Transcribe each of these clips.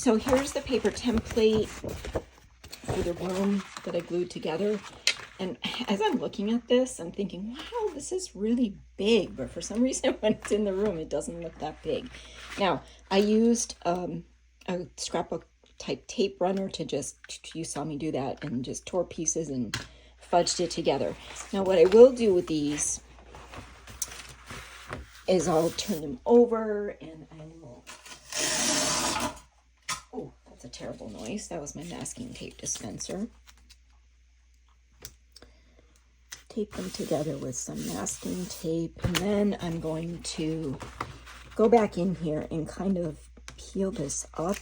So here's the paper template for the room that I glued together. And as I'm looking at this, I'm thinking, wow, this is really big. But for some reason, when it's in the room, it doesn't look that big. Now, I used a scrapbook type tape runner to just, you saw me do that, and just tore pieces and fudged it together. Now, what I will do with these is I'll turn them over and I will, oh, that's a terrible noise. That was my masking tape dispenser. Tape them together with some masking tape, and then I'm going to go back in here and kind of peel this up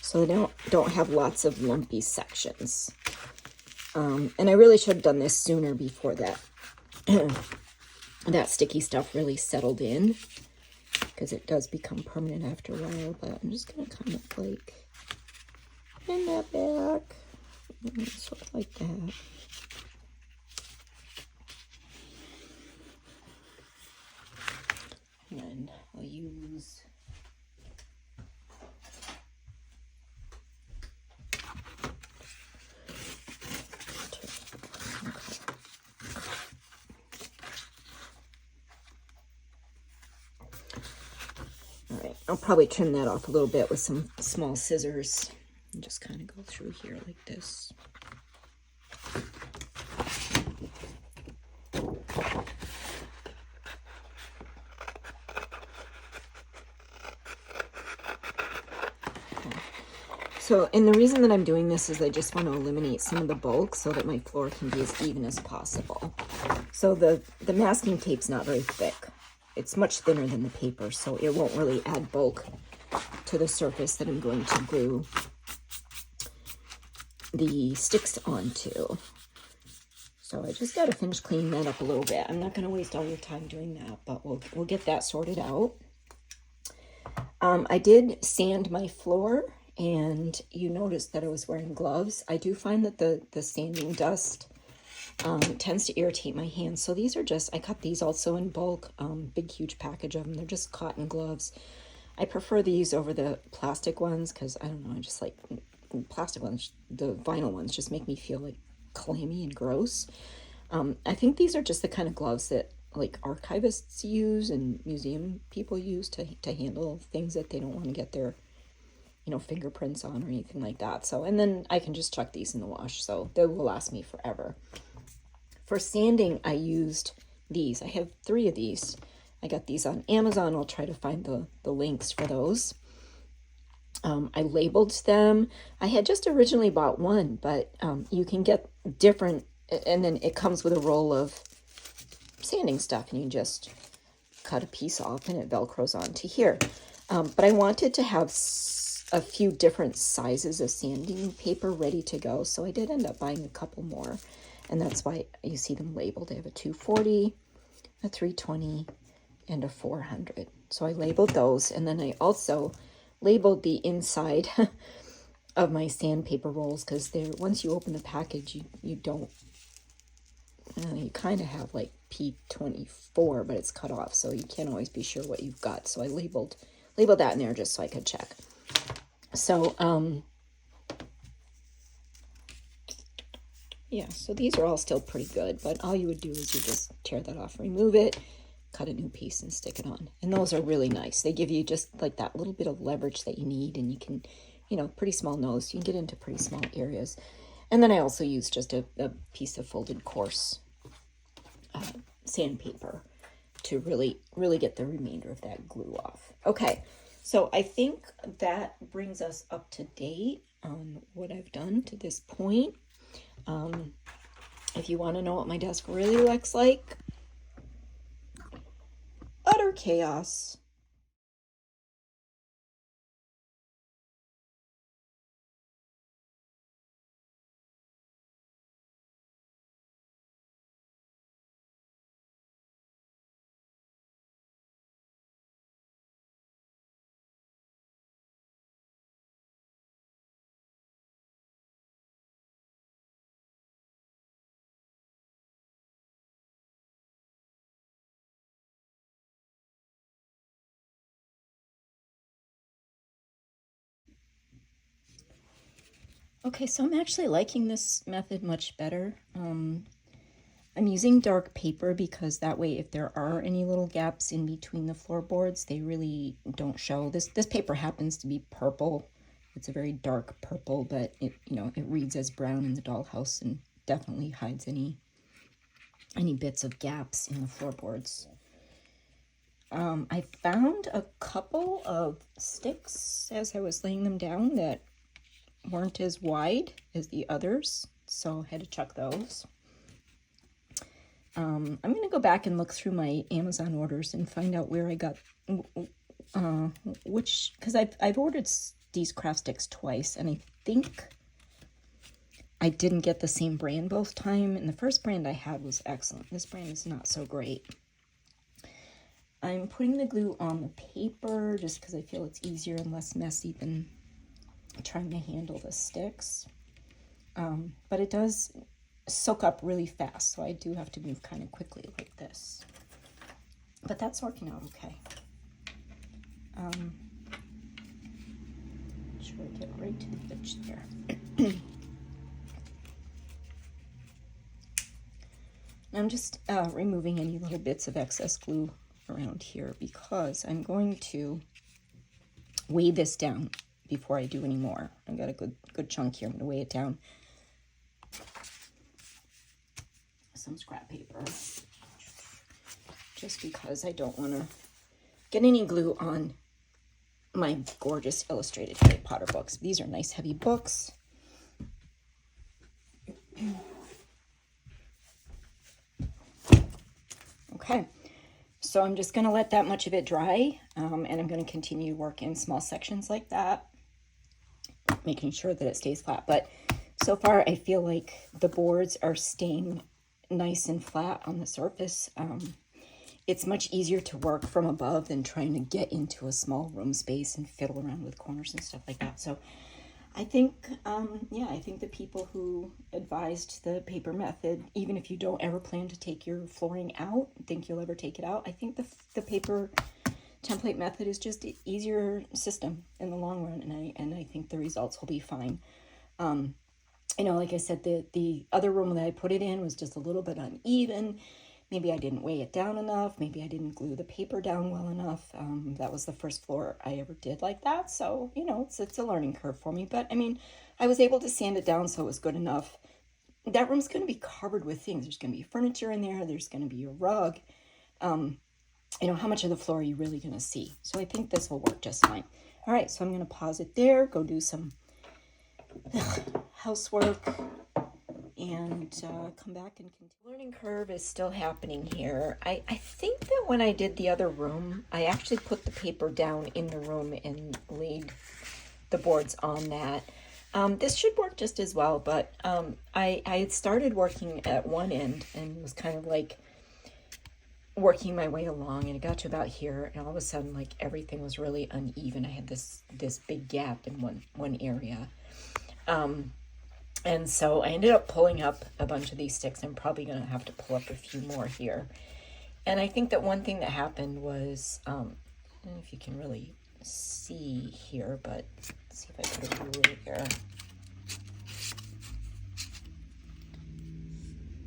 so they don't have lots of lumpy sections. And I really should have done this sooner before that that sticky stuff really settled in, because it does become permanent after a while. But I'm just gonna kind of like bend that back, sort of like that. And then I'll use I'll probably trim that off a little bit with some small scissors and just kind of go through here like this. So, and the reason that I'm doing this is I just want to eliminate some of the bulk so that my floor can be as even as possible. So the masking tape's not very thick. It's much thinner than the paper, so it won't really add bulk to the surface that I'm going to glue the sticks onto. So I just got to finish cleaning that up a little bit. I'm not going to waste all your time doing that, but we'll get that sorted out. I did sand my floor, and you noticed that I was wearing gloves. I do find that the sanding dust tends to irritate my hands. So these are just, I cut these also in bulk, big, huge package of them. They're just cotton gloves. I prefer these over the plastic ones because, I don't know, I just like plastic ones. The vinyl ones just make me feel like clammy and gross. I think these are just the kind of gloves that like archivists use and museum people use to handle things that they don't want to get their, you know, fingerprints on or anything like that. So, and then I can just chuck these in the wash, so they will last me forever. For sanding, I used these. I have 3 of these. I got these on Amazon. I'll try to find the links for those. I labeled them. I had just originally bought one, but you can get different, and then it comes with a roll of sanding stuff, and you just cut a piece off and it velcros onto here. But I wanted to have a few different sizes of sanding paper ready to go, so I did end up buying a couple more, and that's why you see them labeled. I have a 240, a 320, and a 400. So I labeled those, and then I also labeled the inside of my sandpaper rolls, because they're, once you open the package, you don't, you kind of have like P24, but it's cut off, so you can't always be sure what you've got. So I labeled that in there just so I could check. So yeah, so these are all still pretty good, but all you would do is you just tear that off, remove it, cut a new piece and stick it on. And those are really nice. They give you just like that little bit of leverage that you need, and you can, you know, pretty small nose, you can get into pretty small areas. And then I also use just a piece of folded coarse sandpaper to really get the remainder of that glue off. Okay, so I think that brings us up to date on what I've done to this point. If you want to know what my desk really looks like, utter chaos. Okay, so I'm actually liking this method much better. I'm using dark paper because that way if there are any little gaps in between the floorboards, they really don't show. This paper happens to be purple. It's a very dark purple, but it, you know, it reads as brown in the Dollhouse and definitely hides any bits of gaps in the floorboards. I found a couple of sticks as I was laying them down that weren't as wide as the others, so I had to check those. I'm going to go back and look through my Amazon orders and find out where I got which, because I've ordered these craft sticks twice, and I think I didn't get the same brand both time, and the first brand I had was excellent. This brand is not so great. I'm putting the glue on the paper just because I feel it's easier and less messy than trying to handle the sticks. But it does soak up really fast, so I do have to move kind of quickly like this. But that's working out okay. Sure, get right to the edge there. I'm just removing any little bits of excess glue around here because I'm going to weigh this down before I do any more. I've got a good chunk here. I'm going to weigh it down. Some scrap paper, just because I don't want to get any glue on my gorgeous illustrated Harry Potter books. These are nice heavy books. Okay, so I'm just going to let that much of it dry, and I'm going to continue to work in small sections like that, making sure that it stays flat. But so far, I feel like the boards are staying nice and flat on the surface. It's much easier to work from above than trying to get into a small room space and fiddle around with corners and stuff like that. So I think, I think the people who advised the paper method, even if you don't ever plan to take your flooring out, think you'll ever take it out, I think the paper template method is just an easier system in the long run, and I think the results will be fine. You know, like I said, the other room that I put it in was just a little bit uneven. Maybe I didn't weigh it down enough. Maybe I didn't glue the paper down well enough. That was the first floor I ever did like that. So, you know, it's a learning curve for me. But, I mean, I was able to sand it down so it was good enough. That room's going to be covered with things. There's going to be furniture in there. There's going to be a rug. You know, how much of the floor are you really going to see? So I think this will work just fine. All right, so I'm going to pause it there, go do some housework, and come back and continue. Learning curve is still happening here. I think that when I did the other room, I actually put the paper down in the room and laid the boards on that. This should work just as well, but I had started working at one end and was kind of like working my way along, and it got to about here, and all of a sudden, like, everything was really uneven. I had this big gap in one area. And so I ended up pulling up a bunch of these sticks. I'm probably going to have to pull up a few more here. And I think that one thing that happened was, I don't know if you can really see here, but let's see if I put a ruler here.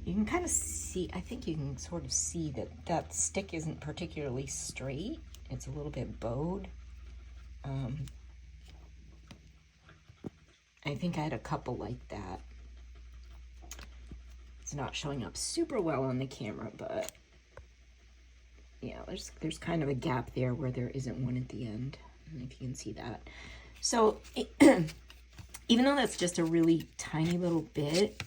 You can kind of see, I think you can sort of see that stick isn't particularly straight. It's a little bit bowed. I think I had a couple like that. It's not showing up super well on the camera, but yeah, there's kind of a gap there where there isn't one at the end. I don't know if you can see that. So even though that's just a really tiny little bit,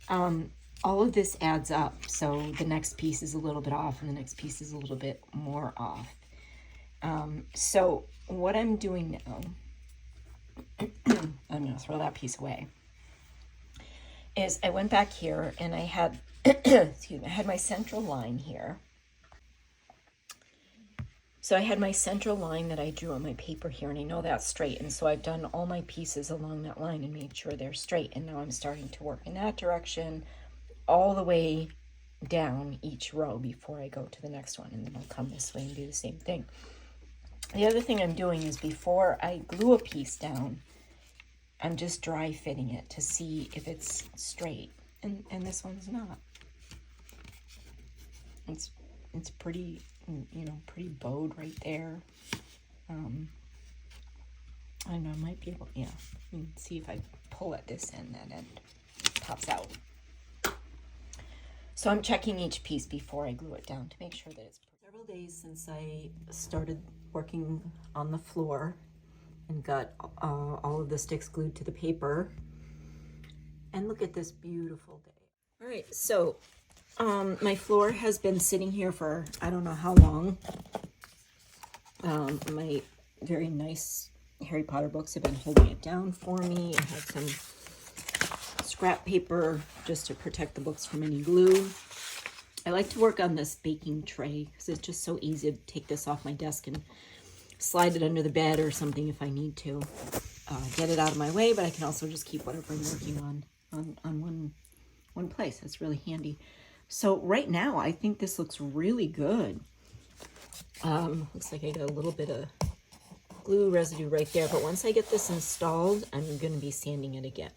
all of this adds up. So the next piece is a little bit off and the next piece is a little bit more off. So what I'm doing now, I'm going to throw that piece away, is I went back here and I had, excuse me, I had my central line here. So I had my central line that I drew on my paper here, and I know that's straight. And so I've done all my pieces along that line and made sure they're straight. And now I'm starting to work in that direction all the way down each row before I go to the next one. And then I'll come this way and do the same thing. The other thing I'm doing is before I glue a piece down, I'm just dry fitting it to see if it's straight, and this one's not. It's pretty, you know, pretty bowed right there. I don't know, I might be able, yeah, you can see if I pull at this end, that end pops out. So I'm checking each piece before I glue it down to make sure that it's several days since I started working on the floor and got all of the sticks glued to the paper. And look at this beautiful day. All right, so my floor has been sitting here for I don't know how long. My very nice Harry Potter books have been holding it down for me. I had some scrap paper just to protect the books from any glue. I like to work on this baking tray because it's just so easy to take this off my desk and slide it under the bed or something if I need to. Get it out of my way, but I can also just keep whatever I'm working on one place. That's really handy. So right now, I think this looks really good. Looks like I got a little bit of glue residue right there, but once I get this installed, I'm going to be sanding it again.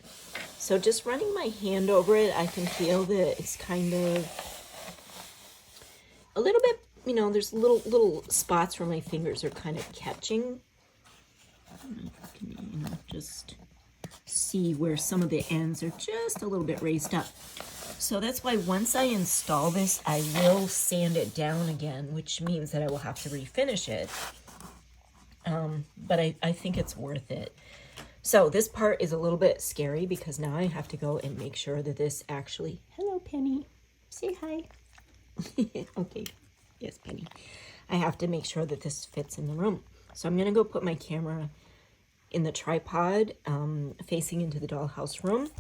So just running my hand over it, I can feel that it's kind of a little bit, you know, there's little spots where my fingers are kind of catching. I don't know if I can, you know, just see where some of the ends are just a little bit raised up. So that's why once I install this, I will sand it down again, which means that I will have to refinish it. But I think it's worth it. So this part is a little bit scary because now I have to go and make sure that this actually, hello Penny, say hi. Okay, yes Penny. I have to make sure that this fits in the room. So I'm gonna go put my camera in the tripod facing into the dollhouse room,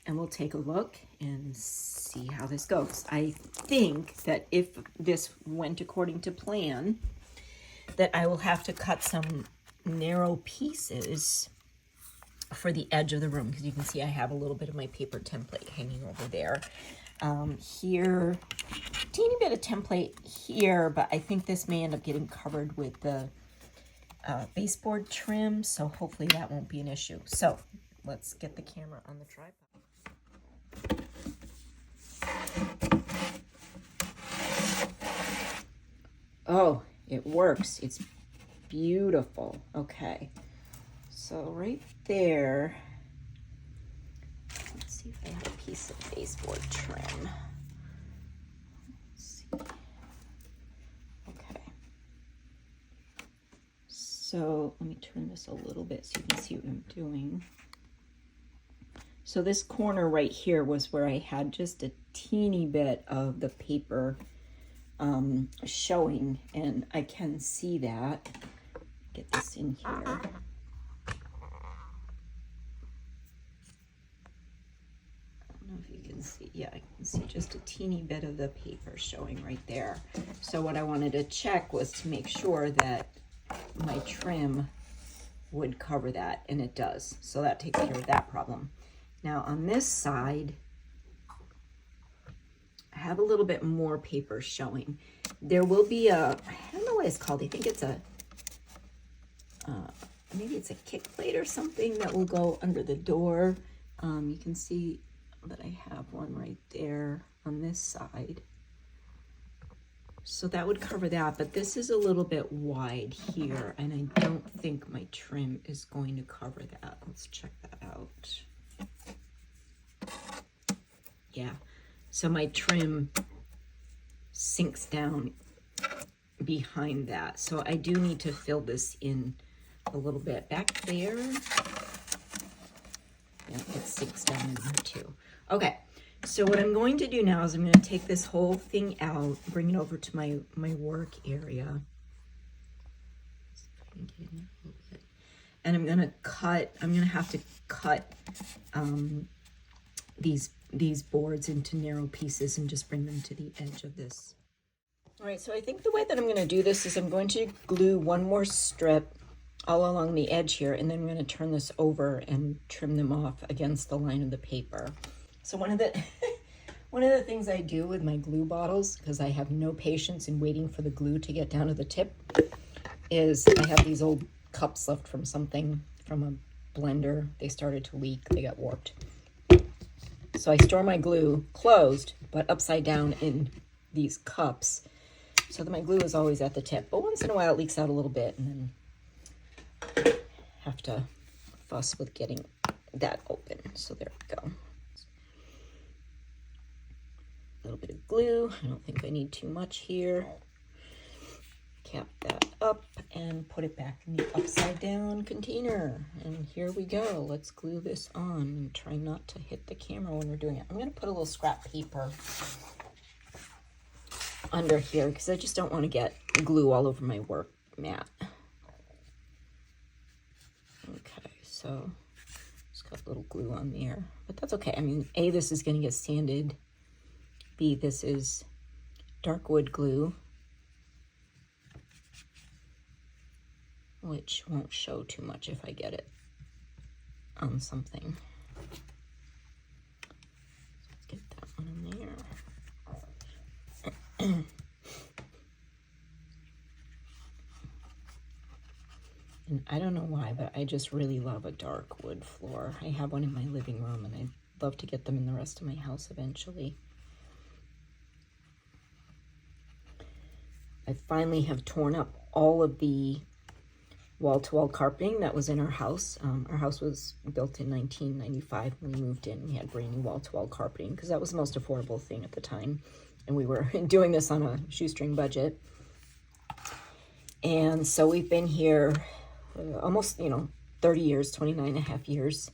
and we'll take a look and see how this goes. I think that if this went according to plan, that I will have to cut some narrow pieces for the edge of the room, because you can see I have a little bit of my paper template hanging over there. Here, teeny bit of template here, but I think this may end up getting covered with the baseboard trim, so hopefully that won't be an issue. So let's get the camera on the tripod. Oh, it works. It's beautiful. Okay, so right there, let's see if I have a piece of baseboard trim. Let's see. Okay, so let me turn this a little bit so you can see what I'm doing. So this corner right here was where I had just a teeny bit of the paper showing, and I can see that. Get this in here. I don't know if you can see. Yeah, I can see just a teeny bit of the paper showing right there. So what I wanted to check was to make sure that my trim would cover that, and it does. So that takes care of that problem. Now on this side, I have a little bit more paper showing. There will be a, I don't know what it's called. I think it's a, maybe it's a kick plate or something that will go under the door. You can see that I have one right there on this side. So that would cover that, but this is a little bit wide here, and I don't think my trim is going to cover that. Let's check that out. Yeah, so my trim sinks down behind that. So I do need to fill this in a little bit back there. Yeah, it sinks down in here too. Okay, so what I'm going to do now is I'm going to take this whole thing out, bring it over to my work area. And I'm going to have to cut these boards into narrow pieces and just bring them to the edge of this. All right, so I think the way that I'm going to do this is I'm going to glue one more strip all along the edge here, and then I'm going to turn this over and trim them off against the line of the paper. So one of the things I do with my glue bottles, because I have no patience in waiting for the glue to get down to the tip, is I have these old cups left from something, from blender, they started to leak, they got warped. So I store my glue closed, but upside down in these cups, so that my glue is always at the tip. But once in a while it leaks out a little bit, and then have to fuss with getting that open. So there we go. A little bit of glue. I don't think I need too much here. Cap that up and put it back in the upside down container. And here we go. Let's glue this on and try not to hit the camera when we're doing it. I'm going to put a little scrap paper under here because I just don't want to get glue all over my work mat. Okay, so just got a little glue on there, but that's okay. I mean, A, this is going to get sanded. B, this is dark wood glue, which won't show too much if I get it on something. Let's get that one in there. And I don't know why, but I just really love a dark wood floor. I have one in my living room, and I'd love to get them in the rest of my house eventually. I finally have torn up all of the wall-to-wall carpeting that was in our house. Our house was built in 1995. When we moved in, we had brand new wall-to-wall carpeting because that was the most affordable thing at the time. And we were doing this on a shoestring budget. And so we've been here almost, 30 years, 29 and a half years.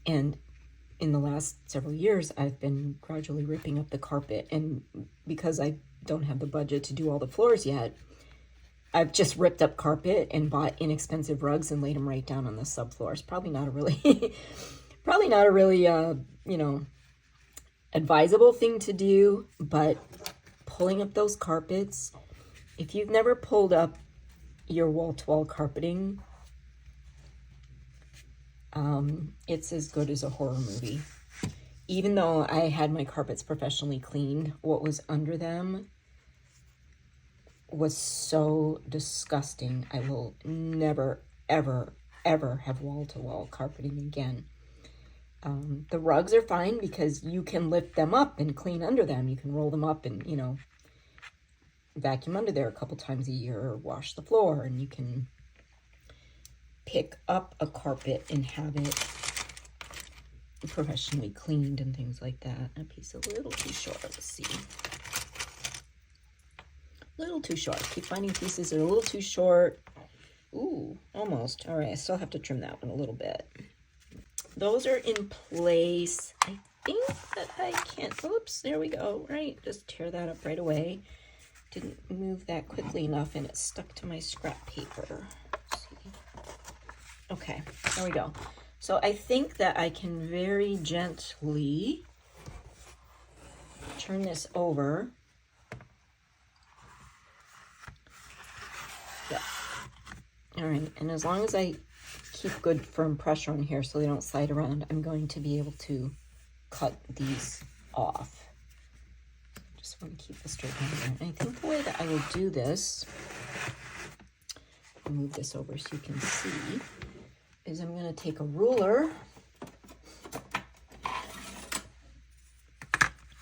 And in the last several years, I've been gradually ripping up the carpet. And because I don't have the budget to do all the floors yet, I've just ripped up carpet and bought inexpensive rugs and laid them right down on the subfloors. Probably not a really, advisable thing to do, but pulling up those carpets, if you've never pulled up your wall-to-wall carpeting, it's as good as a horror movie. Even though I had my carpets professionally cleaned, what was under them was so disgusting. I will never, ever, ever have wall-to-wall carpeting again. The rugs are fine because you can lift them up and clean under them. You can roll them up and, vacuum under there a couple times a year or wash the floor, and you can pick up a carpet and have it professionally cleaned and things like that. That piece a little too short. Let's see. A little too short. Keep finding pieces that are a little too short. Ooh, almost. All right, I still have to trim that one a little bit. Those are in place. I think that I can. Oops, there we go. Right, just tear that up right away. Didn't move that quickly enough, and it stuck to my scrap paper. Let's see. Okay, there we go. So I think that I can very gently turn this over. Yeah. All right, and as long as I keep good firm pressure on here so they don't slide around, I'm going to be able to cut these off. Just want to keep this straight down there. And I think the way that I will do this, I'll move this over so you can see, is I'm going to take a ruler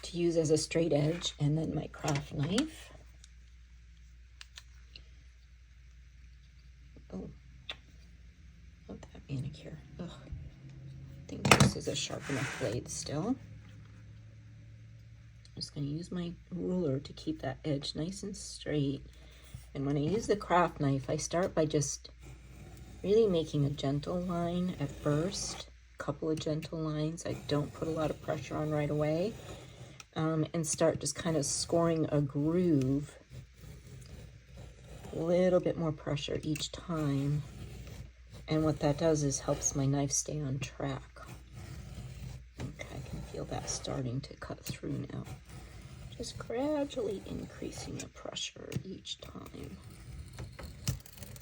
to use as a straight edge, and then my craft knife. Oh, love that manicure. Ugh. I think this is a sharp enough blade still. I'm just going to use my ruler to keep that edge nice and straight. And when I use the craft knife, I start by just really making a gentle line at first, a couple of gentle lines. I don't put a lot of pressure on right away, and start just kind of scoring a groove. A little bit more pressure each time. And what that does is helps my knife stay on track. Okay, I can feel that starting to cut through now. Just gradually increasing the pressure each time.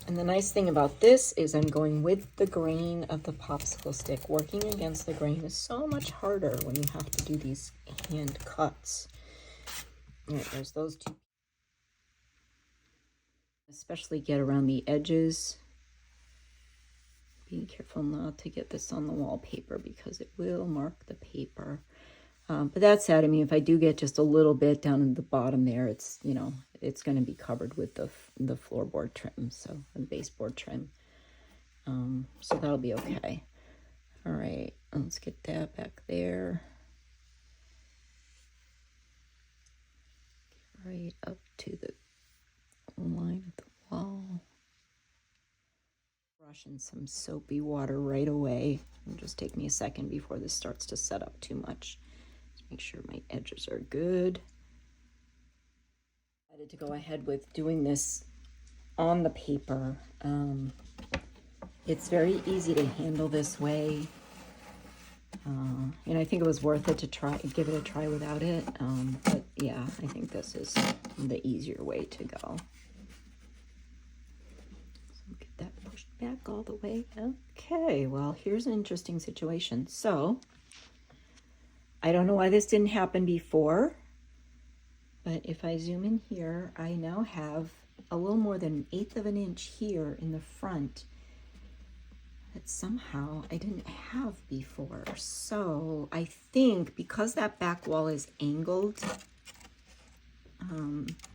And the nice thing about this is I'm going with the grain of the popsicle stick. Working against the grain is so much harder when you have to do these hand cuts. All right, there's those two. Especially get around the edges Being careful not to get this on the wallpaper because it will mark the paper. But that said, I mean, if I do get just a little bit down in the bottom there, it's, you know, it's going to be covered with the floorboard trim, so the baseboard trim. So that'll be okay. All right, let's get that back there. Get right up to the line of the wall. Brush in some soapy water right away. It'll just take me a second before this starts to set up too much. Just make sure my edges are good. I decided to go ahead with doing this on the paper. It's very easy to handle this way. And I think it was worth it to give it a try without it. But yeah, I think this is the easier way to go. Get that pushed back all the way. Okay, well, here's an interesting situation. So, I don't know why this didn't happen before, but if I zoom in here, I now have a little more than 1/8 of an inch here in the front that somehow I didn't have before. So, I think because that back wall is angled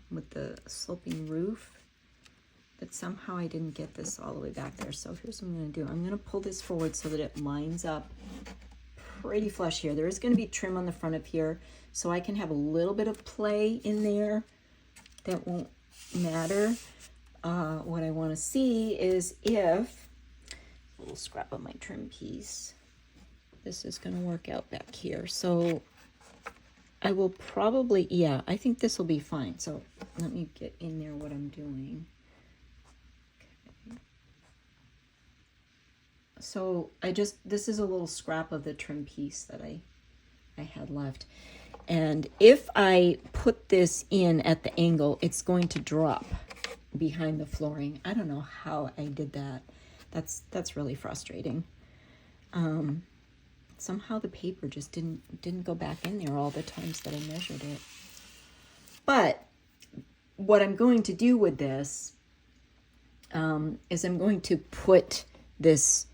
with the sloping roof, that somehow I didn't get this all the way back there. So here's what I'm going to do. I'm going to pull this forward so that it lines up pretty flush here. There is going to be trim on the front of here, so I can have a little bit of play in there. That won't matter. What I want to see is if, a little scrap of my trim piece, this is going to work out back here. So I will probably, yeah, I think this will be fine. So let me get in there what I'm doing. So this is a little scrap of the trim piece that I had left. And if I put this in at the angle, it's going to drop behind the flooring. I don't know how I did that. That's really frustrating. Somehow the paper just didn't go back in there all the times that I measured it. But what I'm going to do with this is I'm going to put this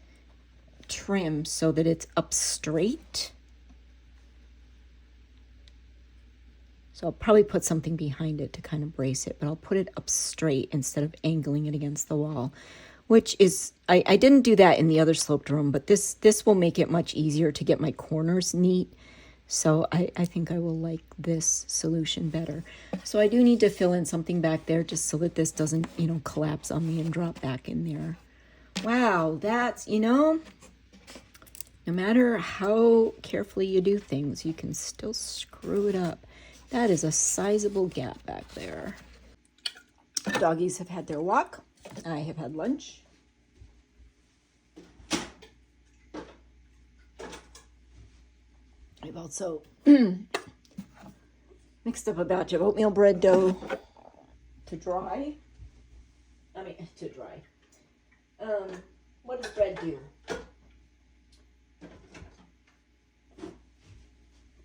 trim so that it's up straight. So I'll probably put something behind it to kind of brace it, but I'll put it up straight instead of angling it against the wall, which is, I didn't do that in the other sloped room, but this will make it much easier to get my corners neat. So I think I will like this solution better. So I do need to fill in something back there just so that this doesn't, you know, collapse on me and drop back in there. Wow, that's, you know, no matter how carefully you do things, you can still screw it up. That is a sizable gap back there. Doggies have had their walk. I have had lunch. I've also mixed up a batch of oatmeal bread dough to dry. What does bread do?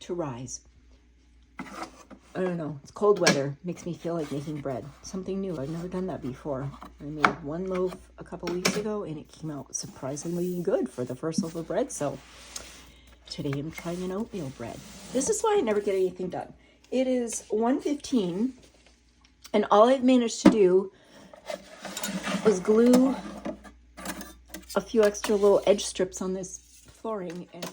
To rise. I don't know. It's cold weather. Makes me feel like making bread. Something new. I've never done that before. I made one loaf a couple weeks ago and it came out surprisingly good for the first loaf of bread. So today I'm trying an oatmeal bread. This is why I never get anything done. It is 1:15 and all I've managed to do is glue a few extra little edge strips on this flooring, and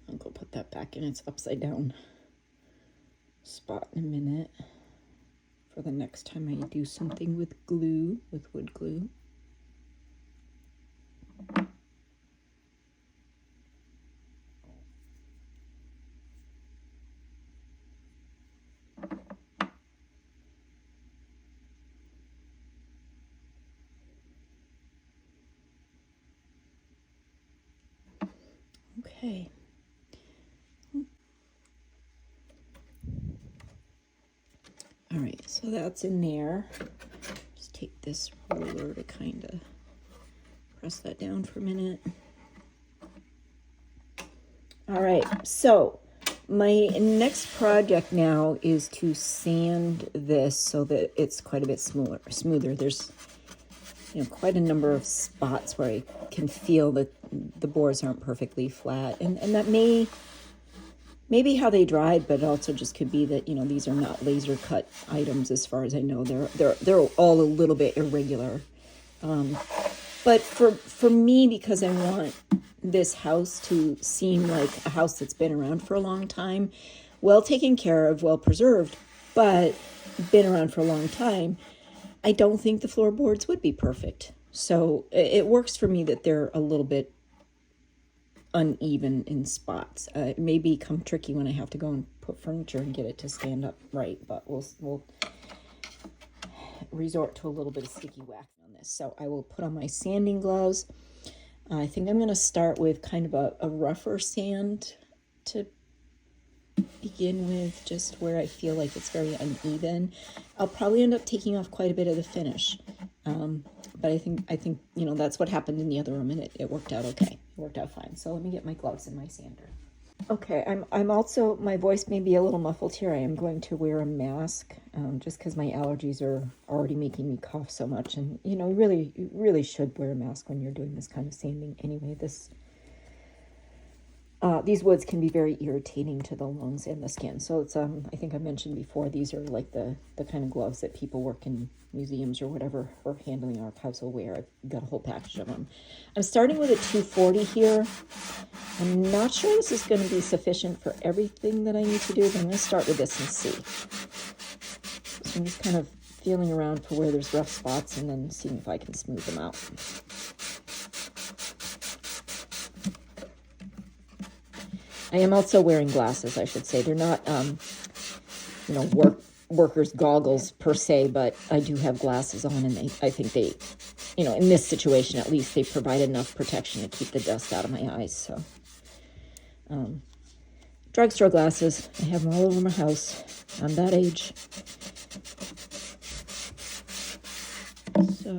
I'll go put that back in its upside down spot in a minute for the next time I do something with glue, with wood glue. Okay. All right, so that's in there. Just take this ruler to kind of press that down for a minute. All right, so my next project now is to sand this so that it's quite a bit smoother. There's quite a number of spots where I can feel that the boards aren't perfectly flat. And that may be how they dried, but it also just could be that, these are not laser cut items as far as I know. They're all a little bit irregular. But for me, because I want this house to seem like a house that's been around for a long time, well taken care of, well preserved, but been around for a long time, I don't think the floorboards would be perfect. So it works for me that they're a little bit uneven in spots. It may become tricky when I have to go and put furniture and get it to stand up right, but we'll resort to a little bit of sticky wax on this. So I will put on my sanding gloves. I think I'm going to start with kind of a rougher sand to begin with, just where I feel like it's very uneven. I'll probably end up taking off quite a bit of the finish. But I think that's what happened in the other room, and it worked out okay. It worked out fine. So let me get my gloves and my sander. Okay, I'm also, my voice may be a little muffled here. I am going to wear a mask, just because my allergies are already making me cough so much. And you really should wear a mask when you're doing this kind of sanding anyway. These woods can be very irritating to the lungs and the skin. So it's I think I mentioned before, these are like the kind of gloves that people work in museums or whatever, or handling archives will wear. I've got a whole package of them. I'm starting with a 240 here. I'm not sure this is going to be sufficient for everything that I need to do, but I'm going to start with this and see. So I'm just kind of feeling around for where there's rough spots and then seeing if I can smooth them out. I am also wearing glasses, I should say. They're not, workers' goggles per se, but I do have glasses on, and I think they, in this situation at least, they provide enough protection to keep the dust out of my eyes. So, drugstore glasses, I have them all over my house. I'm that age. So,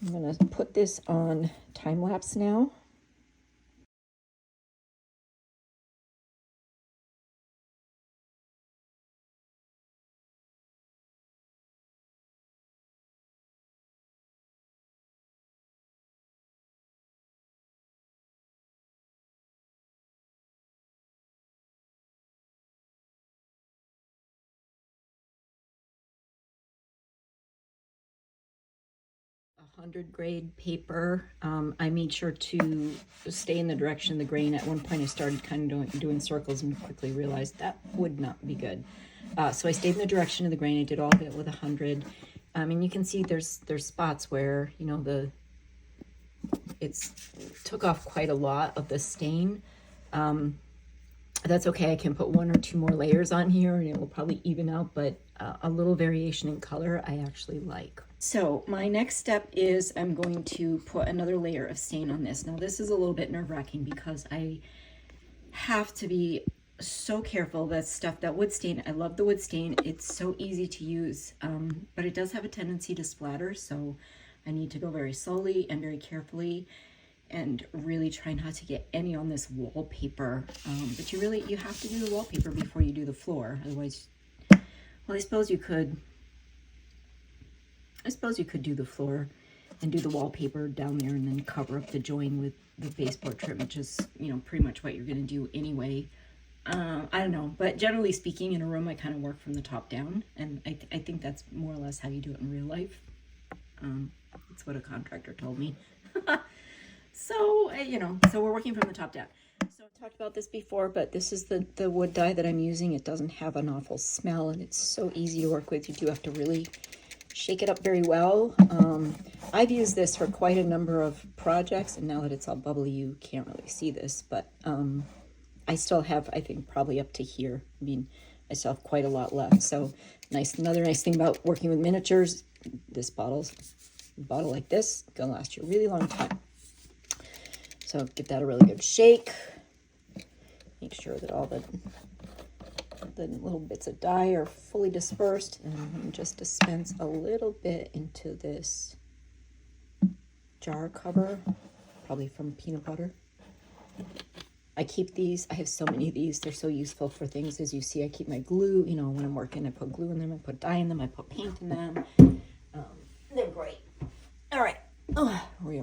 I'm going to put this on time lapse now. A 100 grade paper. I made sure to stay in the direction of the grain. At one point I started kind of doing circles and quickly realized that would not be good. So I stayed in the direction of the grain. I did all of it with 100. And you can see there's spots where, it's took off quite a lot of the stain. That's okay. I can put 1 or 2 more layers on here and it will probably even out, but a little variation in color I actually like. So my next step is I'm going to put another layer of stain on this. Now this is a little bit nerve-wracking because I have to be so careful. That stuff, that wood stain, I love the wood stain. It's so easy to use, but it does have a tendency to splatter. So I need to go very slowly and very carefully and really try not to get any on this wallpaper. But you have to do the wallpaper before you do the floor. Otherwise, well, I suppose you could do the floor and do the wallpaper down there and then cover up the join with the baseboard trim, which is, pretty much what you're going to do anyway. I don't know, but generally speaking, in a room, I kind of work from the top down, and I think that's more or less how you do it in real life. That's what a contractor told me. So, so we're working from the top down. So I talked about this before, but this is the wood dye that I'm using. It doesn't have an awful smell, and it's so easy to work with. You do have to really shake it up very well. I've used this for quite a number of projects, and now that it's all bubbly, you can't really see this, but I still have, I think, probably up to here. I mean, I still have quite a lot left. So another nice thing about working with miniatures, this bottle like this is gonna last you a really long time. So give that a really good shake. Make sure that all the little bits of dye are fully dispersed, and just dispense a little bit into this jar cover, probably from peanut butter. I keep these, I have so many of these, they're so useful for things. As you see, I keep my glue, when I'm working, I put glue in them, I put dye in them, I put paint in them. They're great.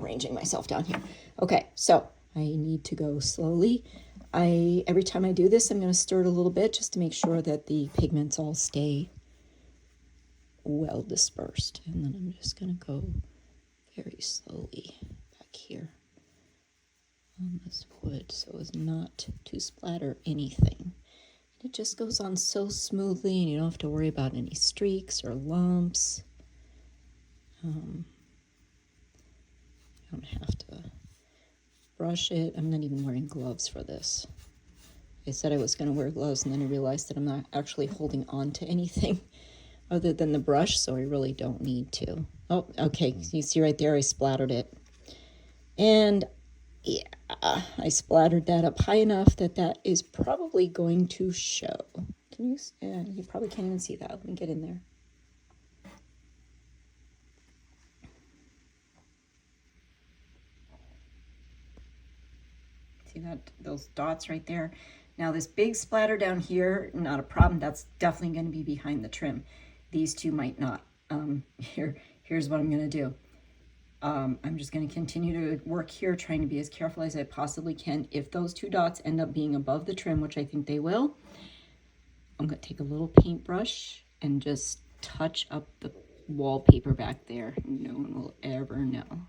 rearranging myself down here. Okay, so I need to go slowly. Every time I do this, I'm going to stir it a little bit just to make sure that the pigments all stay well dispersed. And then I'm just going to go very slowly back here on this wood so as not to splatter anything. It just goes on so smoothly, and you don't have to worry about any streaks or lumps. You don't have to brush it. I'm not even wearing gloves for this. I said I was going to wear gloves, and then I realized that I'm not actually holding on to anything other than the brush, so I really don't need to. Oh, okay, you see right there, I splattered it. And yeah, I splattered that up high enough that that is probably going to show. Can you? You probably can't even see that. Let me get in there. See that? Those dots right there. Now this big splatter down here, not a problem. That's definitely going to be behind the trim. These two might not. Here's what I'm going to do. I'm just going to continue to work here, trying to be as careful as I possibly can. If those two dots end up being above the trim, which I think they will, I'm going to take a little paintbrush and just touch up the wallpaper back there. No one will ever know.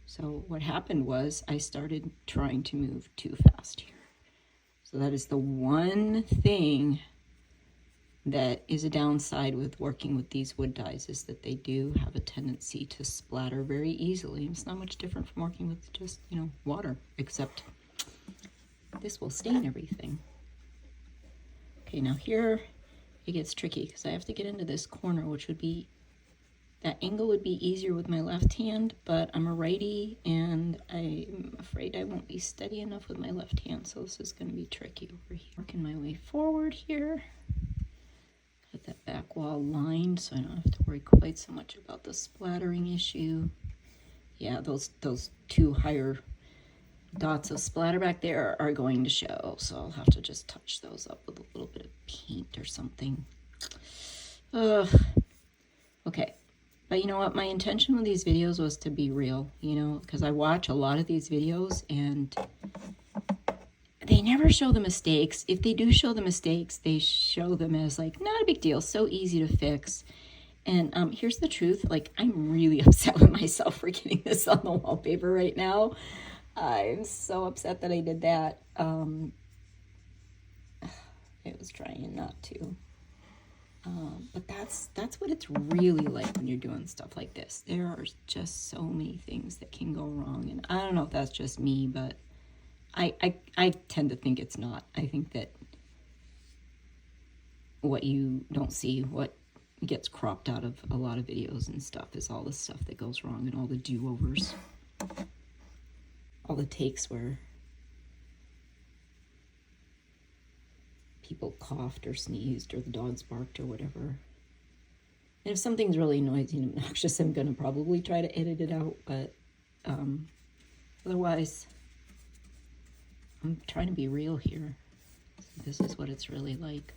So what happened was I started trying to move too fast here. So that is the one thing that is a downside with working with these wood dyes, is that they do have a tendency to splatter very easily. It's not much different from working with just, water, except this will stain everything. Okay, now here it gets tricky because I have to get into this corner, which would be, that angle would be easier with my left hand, but I'm a righty and I'm afraid I won't be steady enough with my left hand, so this is going to be tricky over here. Working my way forward here. Got that back wall lined so I don't have to worry quite so much about the splattering issue. Yeah, those two higher dots of splatter back there are going to show, so I'll have to just touch those up with a little bit of paint or something. Okay, but you know what? My intention with these videos was to be real, because I watch a lot of these videos and they never show the mistakes. If they do show the mistakes, they show them as like, not a big deal, so easy to fix. And here's the truth, like, I'm really upset with myself for getting this on the wallpaper right now. I'm so upset that I did that. I was trying not to. But that's what it's really like when you're doing stuff like this. There are just so many things that can go wrong. And I don't know if that's just me, but I tend to think it's not. I think that what you don't see, what gets cropped out of a lot of videos and stuff, is all the stuff that goes wrong and all the do-overs. All the takes where people coughed or sneezed or the dogs barked or whatever. And if something's really noisy and obnoxious, I'm going to probably try to edit it out, but otherwise, I'm trying to be real here. This is what it's really like.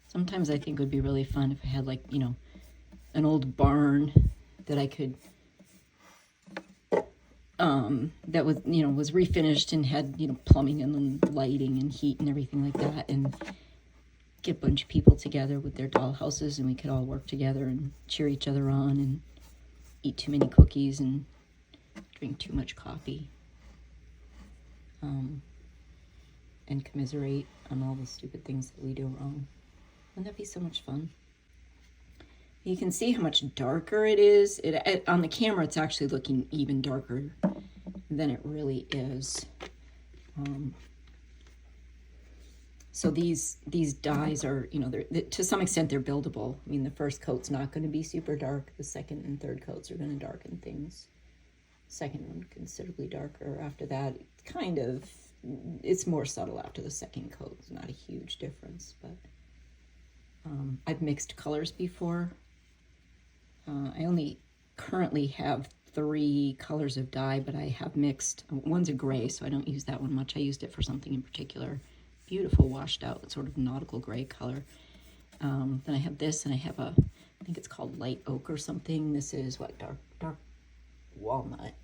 Sometimes I think it would be really fun if I had, like, an old barn that I could, that was, was refinished and had, plumbing and lighting and heat and everything like that, and get a bunch of people together with their doll houses, and we could all work together and cheer each other on and eat too many cookies and drink too much coffee, and commiserate on all the stupid things that we do wrong. Wouldn't that be so much fun? You can see how much darker it is. On the camera, it's actually looking even darker than it really is. So these dyes are, to some extent, they're buildable. I mean, the first coat's not going to be super dark. The second and third coats are going to darken things. Second one considerably darker. After that, it's more subtle after the second coat. It's not a huge difference, but I've mixed colors before. I only currently have 3 colors of dye, but I have mixed. One's a gray, so I don't use that one much. I used it for something in particular. Beautiful washed out, sort of nautical gray color. Then I have this, and I have a I think it's called light oak or something. This is what, dark walnut.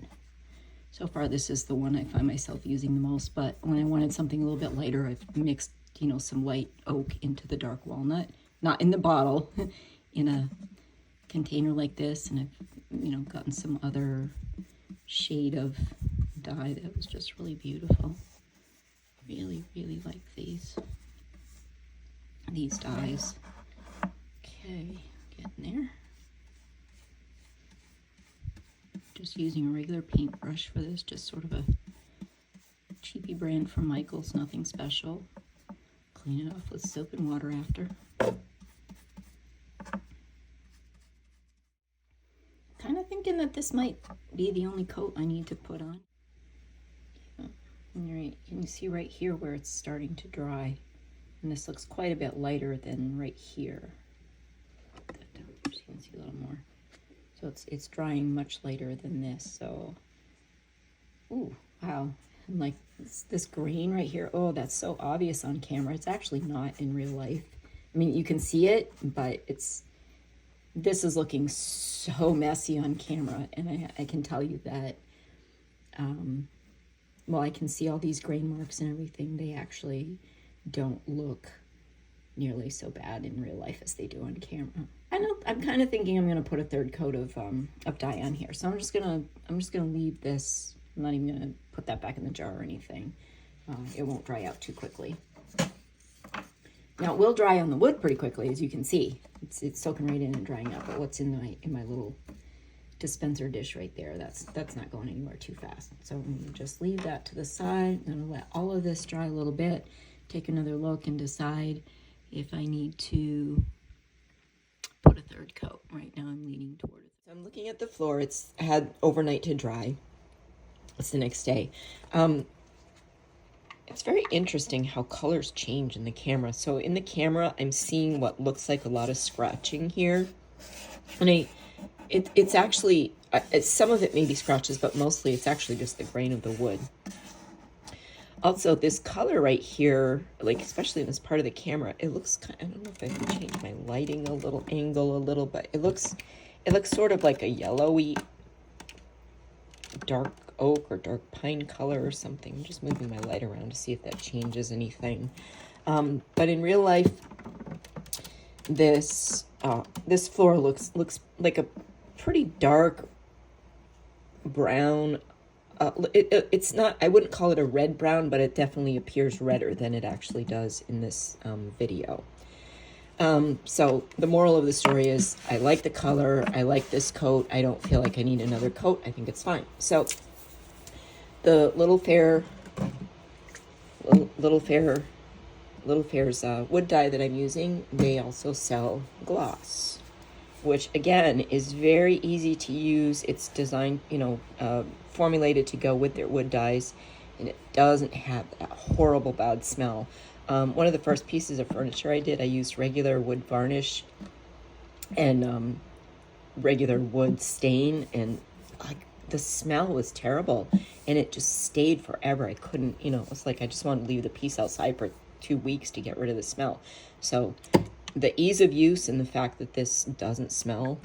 So far, this is the one I find myself using the most, but when I wanted something a little bit lighter, I've mixed, you know, some light oak into the dark walnut. Not in the bottle, in a container like this, and I've, you know, gotten some other shade of dye that was just really beautiful. Really, really like these dyes. Okay, getting there. Just using a regular paintbrush for this, just sort of a cheapy brand from Michael's, nothing special. Clean it off with soap and water after. Kind of thinking that this might be the only coat I need to put on. And you see right here where it's starting to dry. And this looks quite a bit lighter than right here. Put that down so you can see a little more. So it's drying much later than this. So, ooh, wow. And like this grain right here, oh, that's so obvious on camera. It's actually not in real life. I mean, you can see it, but this is looking so messy on camera. And I can tell you that, well, I can see all these grain marks and everything. They actually don't look nearly so bad in real life as they do on camera. I know, I'm kind of thinking I'm gonna put a third coat of dye on here. So I'm just gonna leave this. I'm not even gonna put that back in the jar or anything. It won't dry out too quickly. Now it will dry on the wood pretty quickly, as you can see. It's soaking right in and drying out. But what's in my little dispenser dish right there, that's not going anywhere too fast. So I'm gonna just leave that to the side. I'm gonna let all of this dry a little bit, take another look and decide if I need to put a third coat. Right now I'm leaning toward it. So I'm looking at the floor. It's had overnight to dry. It's the next day. It's very interesting how colors change in the camera. So in the camera, I'm seeing what looks like a lot of scratching here. And it's actually, some of it may be scratches, but mostly it's actually just the grain of the wood. Also, this color right here, like especially in this part of the camera, it looks kind of, I don't know if I can change my lighting a little angle a little, but it looks sort of like a yellowy dark oak or dark pine color or something. I'm just moving my light around to see if that changes anything. But in real life, this floor looks like a pretty dark brown. It's not, I wouldn't call it a red brown, but it definitely appears redder than it actually does in this video. So the moral of the story is I like the color. I like this coat. I don't feel like I need another coat. I think it's fine. So the Little Fair's wood dye that I'm using, they also sell gloss, which again is very easy to use. It's designed, formulated to go with their wood dyes, and it doesn't have that horrible bad smell. One of the first pieces of furniture I did, I used regular wood varnish and regular wood stain, and like the smell was terrible, and it just stayed forever. I couldn't, it was like I just wanted to leave the piece outside for 2 weeks to get rid of the smell. So the ease of use and the fact that this doesn't smell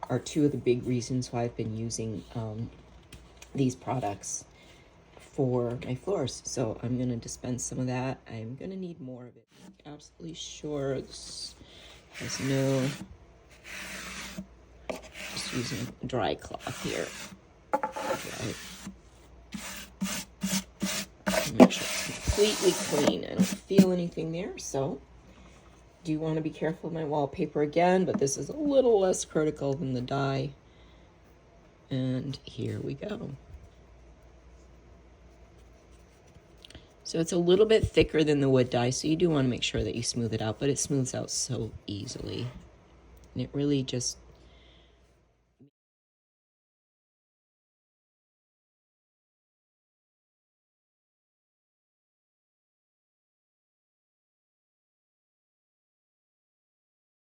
are two of the big reasons why I've been using these products for my floors. So I'm going to dispense some of that. I'm going to need more of it. I'm absolutely sure this has no, just using a dry cloth here. Make sure it's completely clean. I don't feel anything there, so do want to be careful of my wallpaper again, but this is a little less critical than the dye. And here we go. So it's a little bit thicker than the wood dye, so you do want to make sure that you smooth it out, but it smooths out so easily. And it really just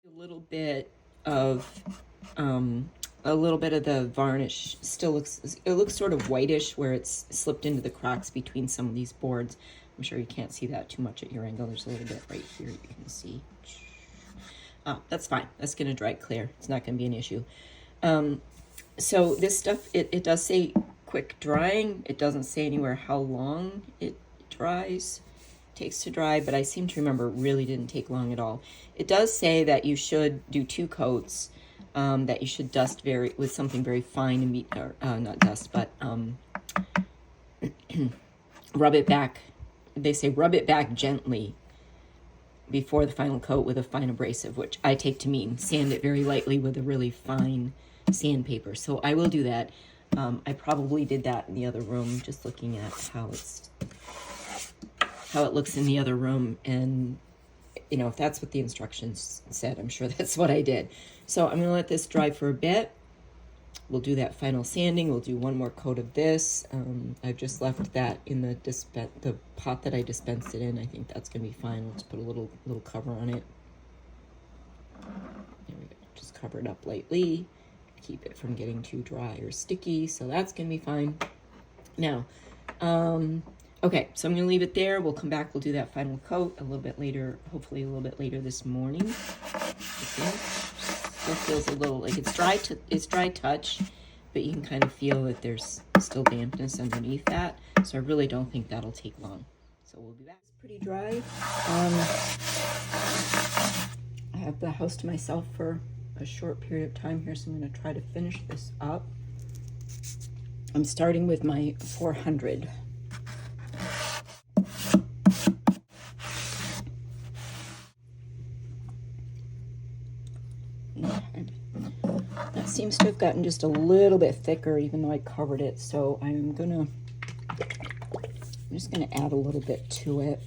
a little bit of the varnish still looks sort of whitish where it's slipped into the cracks between some of these boards. I'm sure you can't see that too much at your angle. There's a little bit right here you can see. That's fine. That's going to dry clear. It's not going to be an issue. So this stuff, it does say quick drying. It doesn't say anywhere how long it takes to dry, but I seem to remember it really didn't take long at all. It does say that you should do 2 coats, that you should dust with something very fine and not dust, but rub it back. They say rub it back gently before the final coat with a fine abrasive, which I take to mean sand it very lightly with a really fine sandpaper. So I will do that. I probably did that in the other room, just looking at how it looks in the other room. And, you know, if that's what the instructions said, I'm sure that's what I did. So I'm going to let this dry for a bit. We'll do that final sanding. We'll do one more coat of this. I've just left that in the pot that I dispensed it in. I think that's going to be fine. We'll just put a little cover on it. There we go. Just cover it up lightly. Keep it from getting too dry or sticky. So that's going to be fine. Now, okay, so I'm going to leave it there. We'll come back. We'll do that final coat a little bit later, hopefully a little bit later this morning. Still feels a little like it's dry touch, but you can kind of feel that there's still dampness underneath that. So I really don't think that'll take long. So we'll be back. It's pretty dry. I have the house to myself for a short period of time here, so I'm going to try to finish this up. I'm starting with my 400. That seems to have gotten just a little bit thicker, even though I covered it. So I'm just gonna add a little bit to it.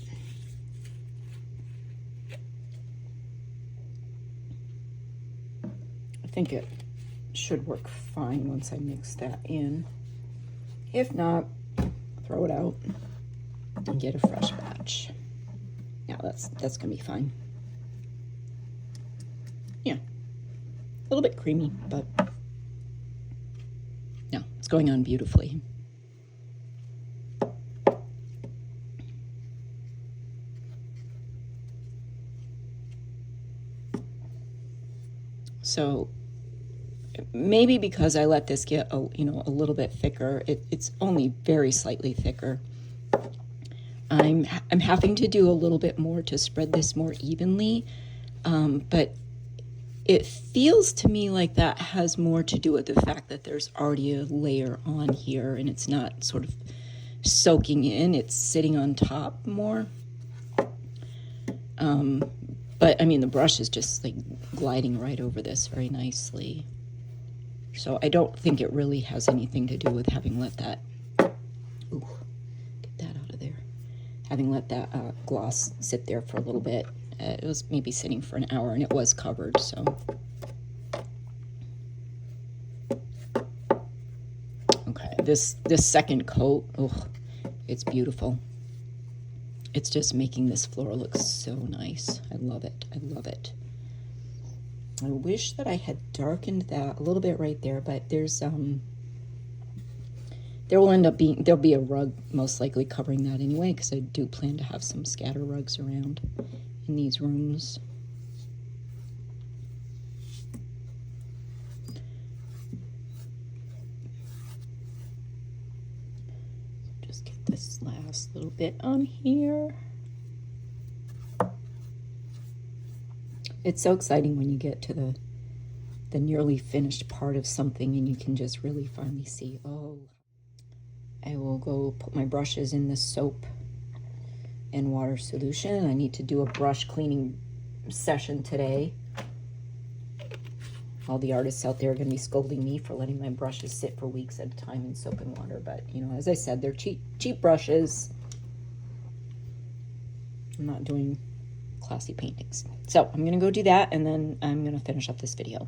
I think it should work fine once I mix that in. If not, throw it out and get a fresh batch. Now that's gonna be fine. Yeah. A little bit creamy, but no, it's going on beautifully. So maybe because I let this get a little bit thicker, it's only very slightly thicker. I'm having to do a little bit more to spread this more evenly, but it feels to me like that has more to do with the fact that there's already a layer on here and it's not sort of soaking in, it's sitting on top more. But I mean, the brush is just like gliding right over this very nicely. So I don't think it really has anything to do with having let that, ooh, get that out of there. Having let that gloss sit there for a little bit. It was maybe sitting for an hour and it was covered, so. Okay, this second coat, oh, it's beautiful. It's just making this floor look so nice. I love it. I love it. I wish that I had darkened that a little bit right there, but there's there'll be a rug most likely covering that anyway, because I do plan to have some scatter rugs around in these rooms. Just get this last little bit on here. It's so exciting when you get to the nearly finished part of something and you can just really finally see, oh, I will go put my brushes in the soap and water solution. I need to do a brush cleaning session today. All the artists out there are going to be scolding me for letting my brushes sit for weeks at a time in soap and water, but you know, as I said, they're cheap brushes. I'm not doing classy paintings. So I'm going to go do that, and then I'm going to finish up this video.